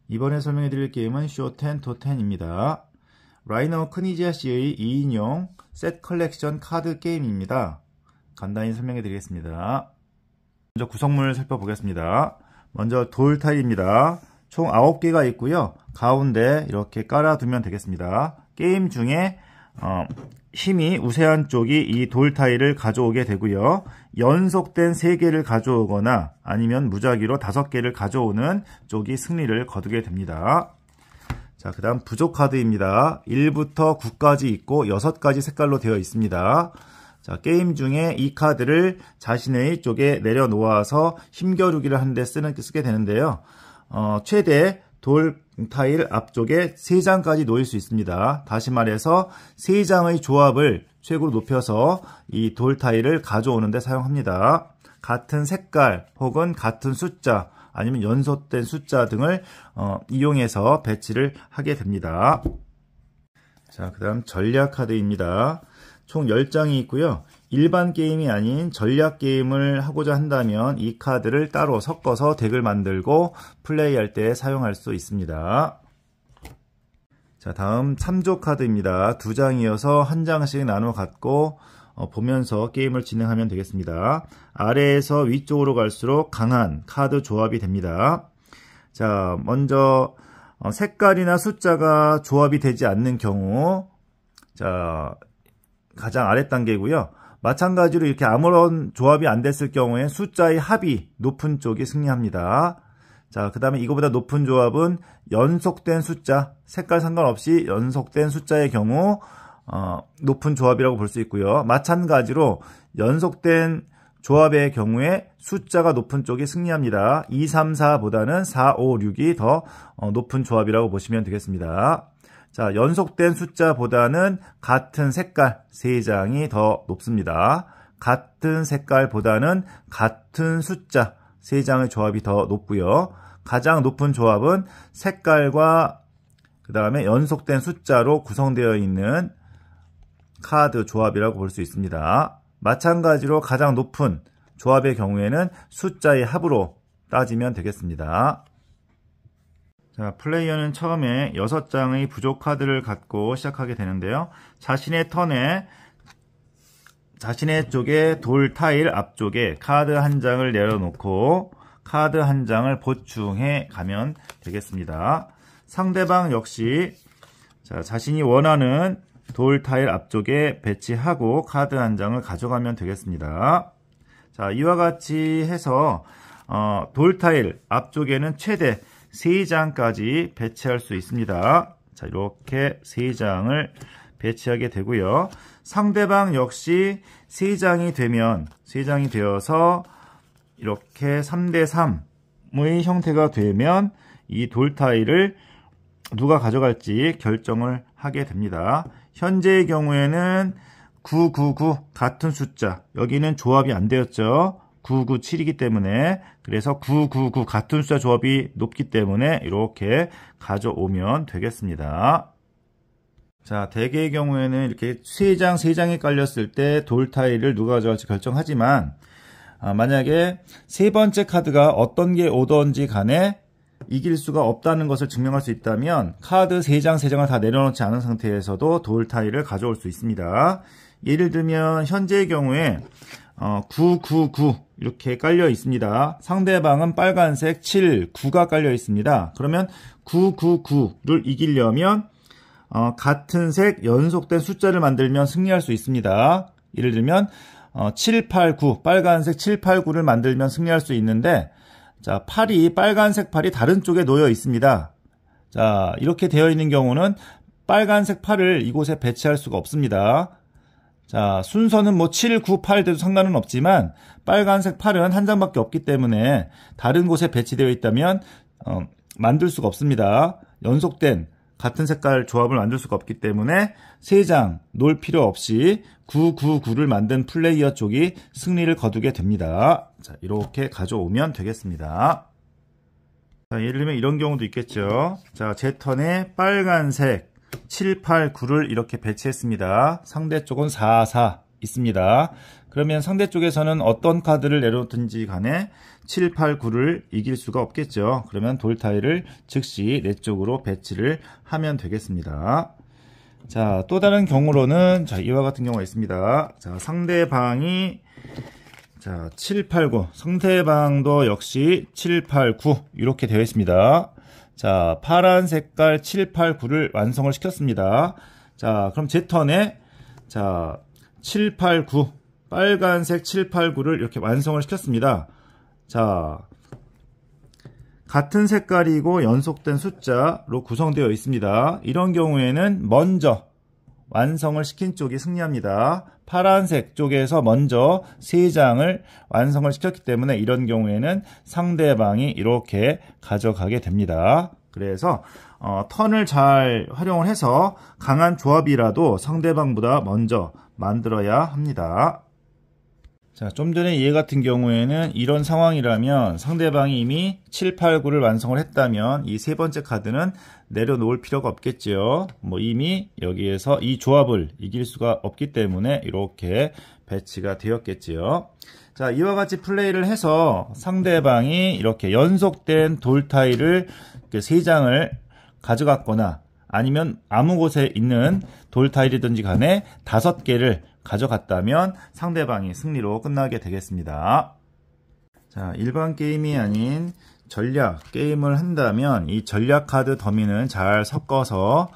이번에 설명해 드릴 게임은 쇼10 도텐입니다. 라이너 크니지아 씨의 2인용 셋 컬렉션 카드 게임입니다. 간단히 설명해 드리겠습니다. 먼저 구성물을 살펴보겠습니다. 먼저 돌 타일입니다. 총 9개가 있고요. 가운데 이렇게 깔아두면 되겠습니다. 게임 중에 힘이 우세한 쪽이 이 돌 타일을 가져오게 되고요. 연속된 3개를 가져오거나 아니면 무작위로 5개를 가져오는 쪽이 승리를 거두게 됩니다. 자, 그 다음 부족 카드입니다. 1부터 9까지 있고 6가지 색깔로 되어 있습니다. 자, 게임 중에 이 카드를 자신의 쪽에 내려놓아서 힘겨루기를 하는데 쓰게 되는데요. 최대 돌 타일 앞쪽에 3장까지 놓일 수 있습니다. 다시 말해서 3장의 조합을 최고로 높여서 이 돌 타일을 가져오는 데 사용합니다. 같은 색깔 혹은 같은 숫자 아니면 연속된 숫자 등을 이용해서 배치를 하게 됩니다. 자, 그 다음 전략 카드입니다. 총 10장이 있고요. 일반 게임이 아닌 전략 게임을 하고자 한다면 이 카드를 따로 섞어서 덱을 만들고 플레이할 때 사용할 수 있습니다. 자, 다음 참조 카드입니다. 2장이어서 한 장씩 나눠 갖고 보면서 게임을 진행하면 되겠습니다. 아래에서 위쪽으로 갈수록 강한 카드 조합이 됩니다. 자, 먼저 색깔이나 숫자가 조합이 되지 않는 경우, 자, 가장 아래 단계고요. 마찬가지로 이렇게 아무런 조합이 안 됐을 경우에 숫자의 합이 높은 쪽이 승리합니다. 자, 그 다음에 이거보다 높은 조합은 연속된 숫자, 색깔 상관없이 연속된 숫자의 경우 높은 조합이라고 볼 수 있고요. 마찬가지로 연속된 조합의 경우에 숫자가 높은 쪽이 승리합니다. 2, 3, 4보다는 4, 5, 6이 더 높은 조합이라고 보시면 되겠습니다. 자, 연속된 숫자보다는 같은 색깔 3장이 더 높습니다. 같은 색깔보다는 같은 숫자 3장의 조합이 더 높고요. 가장 높은 조합은 색깔과 그 다음에 연속된 숫자로 구성되어 있는 카드 조합이라고 볼 수 있습니다. 마찬가지로 가장 높은 조합의 경우에는 숫자의 합으로 따지면 되겠습니다. 자, 플레이어는 처음에 6장의 부족 카드를 갖고 시작하게 되는데요. 자신의 턴에 자신의 쪽에 돌 타일 앞쪽에 카드 한 장을 내려놓고 카드 한 장을 보충해 가면 되겠습니다. 상대방 역시 자신이 원하는 돌 타일 앞쪽에 배치하고 카드 한 장을 가져가면 되겠습니다. 자, 이와 같이 해서 돌 타일 앞쪽에는 최대 3장까지 배치할 수 있습니다. 자, 이렇게 3장을 배치하게 되고요. 상대방 역시 3장이 되어서 이렇게 3대3의 형태가 되면 이 돌 타일을 누가 가져갈지 결정을 하게 됩니다. 현재의 경우에는 999 같은 숫자, 여기는 조합이 안 되었죠. 997이기 때문에, 그래서 999 같은 숫자 조합이 높기 때문에 이렇게 가져오면 되겠습니다. 자, 대개의 경우에는 이렇게 3장이 깔렸을 때 돌 타일을 누가 가져갈지 결정하지만, 만약에 세 번째 카드가 어떤 게 오던지 간에 이길 수가 없다는 것을 증명할 수 있다면 카드 3장을 다 내려놓지 않은 상태에서도 돌 타일을 가져올 수 있습니다. 예를 들면 현재의 경우에 999 이렇게 깔려 있습니다. 상대방은 빨간색 7, 9가 깔려 있습니다. 그러면 999를 이기려면 같은 색 연속된 숫자를 만들면 승리할 수 있습니다. 예를 들면 789, 빨간색 789를 만들면 승리할 수 있는데, 자, 빨간색 팔이 다른 쪽에 놓여 있습니다. 자, 이렇게 되어 있는 경우는 빨간색 팔을 이곳에 배치할 수가 없습니다. 자, 순서는 뭐 7, 9, 8 돼도 상관은 없지만 빨간색 팔은 한 장밖에 없기 때문에 다른 곳에 배치되어 있다면 만들 수가 없습니다. 연속된 같은 색깔 조합을 만들 수가 없기 때문에 3장 놓을 필요 없이 999를 만든 플레이어 쪽이 승리를 거두게 됩니다. 자, 이렇게 가져오면 되겠습니다. 자, 예를 들면 이런 경우도 있겠죠. 자, 제 턴에 빨간색 7, 8, 9를 이렇게 배치했습니다. 상대 쪽은 4, 4 있습니다. 그러면 상대 쪽에서는 어떤 카드를 내려놓든지 간에 7, 8, 9를 이길 수가 없겠죠. 그러면 돌 타일을 즉시 내 쪽으로 배치를 하면 되겠습니다. 자, 또 다른 경우로는 자, 이와 같은 경우가 있습니다. 자, 상대방이 자, 7, 8, 9. 상대방도 역시 7, 8, 9 이렇게 되어 있습니다. 자, 파란 색깔 7, 8, 9를 완성을 시켰습니다. 자, 그럼 제 턴에 자, 7, 8, 9 빨간색 7, 8, 9를 이렇게 완성을 시켰습니다. 자, 같은 색깔이고 연속된 숫자로 구성되어 있습니다. 이런 경우에는 먼저 완성을 시킨 쪽이 승리합니다. 파란색 쪽에서 먼저 3장을 완성을 시켰기 때문에 이런 경우에는 상대방이 이렇게 가져가게 됩니다. 그래서 턴을 잘 활용을 해서 강한 조합이라도 상대방보다 먼저 만들어야 합니다. 자, 좀 전에 얘 같은 경우에는 이런 상황이라면 상대방이 이미 7, 8, 9를 완성을 했다면 이 세 번째 카드는 내려놓을 필요가 없겠죠. 뭐 이미 여기에서 이 조합을 이길 수가 없기 때문에 이렇게 배치가 되었겠지요. 자, 이와 같이 플레이를 해서 상대방이 이렇게 연속된 돌 타일을 3장을 가져갔거나 아니면 아무 곳에 있는 돌 타일이든지 간에 5개를 가져갔다면 상대방이 승리로 끝나게 되겠습니다. 자, 일반 게임이 아닌 전략 게임을 한다면 이 전략 카드 더미는 잘 섞어서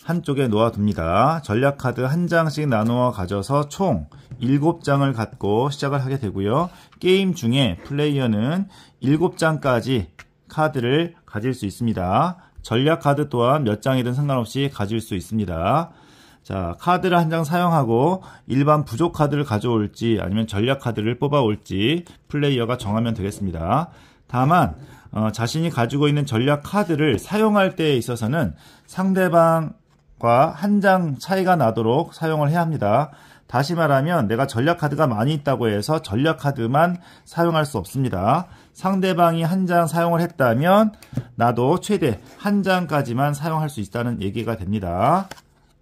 한쪽에 놓아둡니다. 전략 카드 한 장씩 나누어 가져서 총 7장을 갖고 시작을 하게 되고요. 게임 중에 플레이어는 7장까지 카드를 가질 수 있습니다. 전략 카드 또한 몇 장이든 상관없이 가질 수 있습니다. 자, 카드를 한 장 사용하고 일반 부족 카드를 가져올지 아니면 전략 카드를 뽑아올지 플레이어가 정하면 되겠습니다. 다만 자신이 가지고 있는 전략 카드를 사용할 때에 있어서는 상대방과 한 장 차이가 나도록 사용을 해야 합니다. 다시 말하면 내가 전략 카드가 많이 있다고 해서 전략 카드만 사용할 수 없습니다. 상대방이 한 장 사용을 했다면 나도 최대 한 장까지만 사용할 수 있다는 얘기가 됩니다.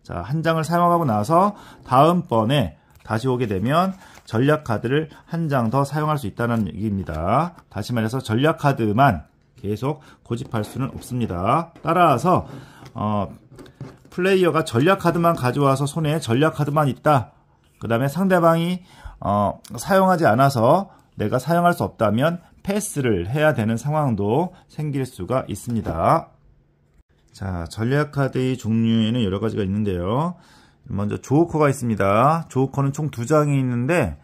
자, 한 장을 사용하고 나서 다음번에 다시 오게 되면 전략 카드를 한 장 더 사용할 수 있다는 얘기입니다. 다시 말해서 전략 카드만 계속 고집할 수는 없습니다. 따라서 플레이어가 전략 카드만 가져와서 손에 전략 카드만 있다. 그 다음에 상대방이 사용하지 않아서 내가 사용할 수 없다면 패스를 해야 되는 상황도 생길 수가 있습니다. 자, 전략 카드의 종류에는 여러 가지가 있는데요. 먼저 조커가 있습니다. 조커는 총 2장이 있는데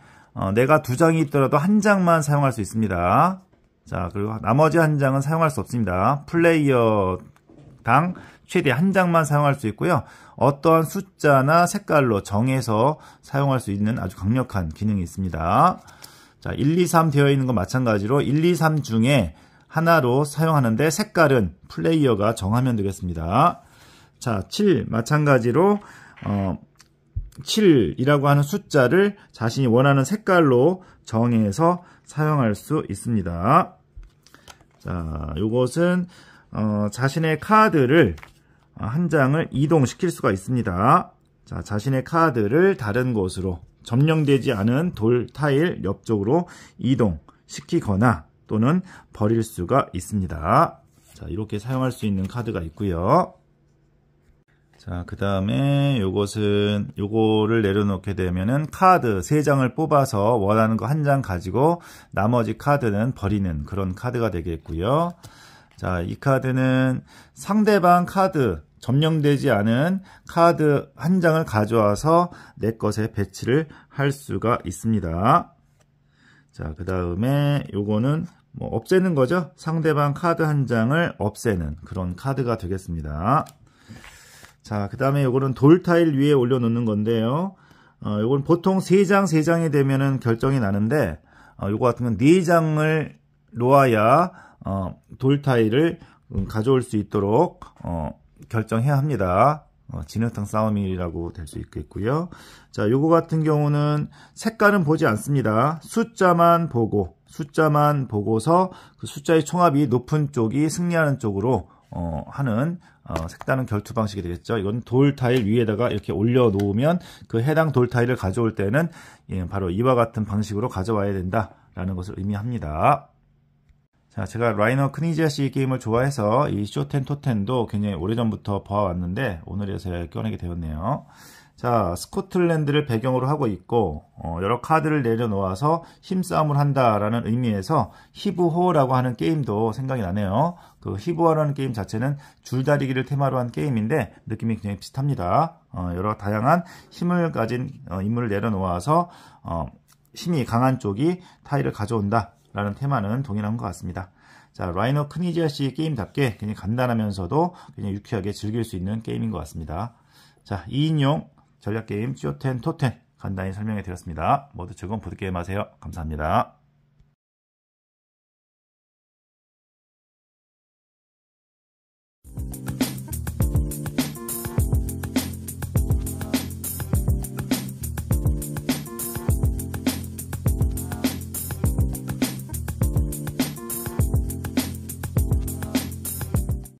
내가 2장이 있더라도 한 장만 사용할 수 있습니다. 자, 그리고 나머지 한 장은 사용할 수 없습니다. 플레이어당 최대 한 장만 사용할 수 있고요. 어떠한 숫자나 색깔로 정해서 사용할 수 있는 아주 강력한 기능이 있습니다. 자, 1, 2, 3 되어 있는 건 마찬가지로 1, 2, 3 중에 하나로 사용하는데 색깔은 플레이어가 정하면 되겠습니다. 자, 7 마찬가지로 7이라고 하는 숫자를 자신이 원하는 색깔로 정해서 사용할 수 있습니다. 자, 요것은 자신의 카드를 한 장을 이동시킬 수가 있습니다. 자, 자신의 카드를 다른 곳으로 점령되지 않은 돌 타일 옆쪽으로 이동시키거나 또는 버릴 수가 있습니다. 자, 이렇게 사용할 수 있는 카드가 있고요. 자, 그 다음에 요거를 내려놓게 되면은 카드 3장을 뽑아서 원하는 거 한 장 가지고 나머지 카드는 버리는 그런 카드가 되겠고요. 자, 이 카드는 상대방 카드, 점령되지 않은 카드 한 장을 가져와서 내 것에 배치를 할 수가 있습니다. 자, 그 다음에 요거는 뭐 없애는 거죠. 상대방 카드 한 장을 없애는 그런 카드가 되겠습니다. 자, 그 다음에 요거는 돌 타일 위에 올려놓는 건데요. 요건 보통 3장이 되면은 결정이 나는데, 요거 같은 건 4장을 놓아야, 돌 타일을 가져올 수 있도록, 결정해야 합니다. 진흙탕 싸움이라고 될 수 있겠고요. 자, 요거 같은 경우는 색깔은 보지 않습니다. 숫자만 보고서 그 숫자의 총합이 높은 쪽이 승리하는 쪽으로 하는 색다른 결투 방식이 되겠죠. 이건 돌 타일 위에다가 이렇게 올려 놓으면 그 해당 돌 타일을 가져올 때는 바로 이와 같은 방식으로 가져와야 된다라는 것을 의미합니다. 자, 제가 라이너 크니지아씨 게임을 좋아해서 이 쇼텐 토텐도 굉장히 오래전부터 봐왔는데 오늘에서야 꺼내게 되었네요. 자, 스코틀랜드를 배경으로 하고 있고 여러 카드를 내려놓아서 힘싸움을 한다라는 의미에서 히브호라고 하는 게임도 생각이 나네요. 그 히브호라는 게임 자체는 줄다리기를 테마로 한 게임인데 느낌이 굉장히 비슷합니다. 여러 다양한 힘을 가진 인물을 내려놓아서 힘이 강한 쪽이 타일을 가져온다 라는 테마는 동일한 것 같습니다. 자, 라이너 크니지아씨 게임답게 굉장히 간단하면서도 굉장히 유쾌하게 즐길 수 있는 게임인 것 같습니다. 자, 2인용 전략게임 쇼텐 토텐 간단히 설명해 드렸습니다. 모두 즐거운 보드게임 하세요. 감사합니다.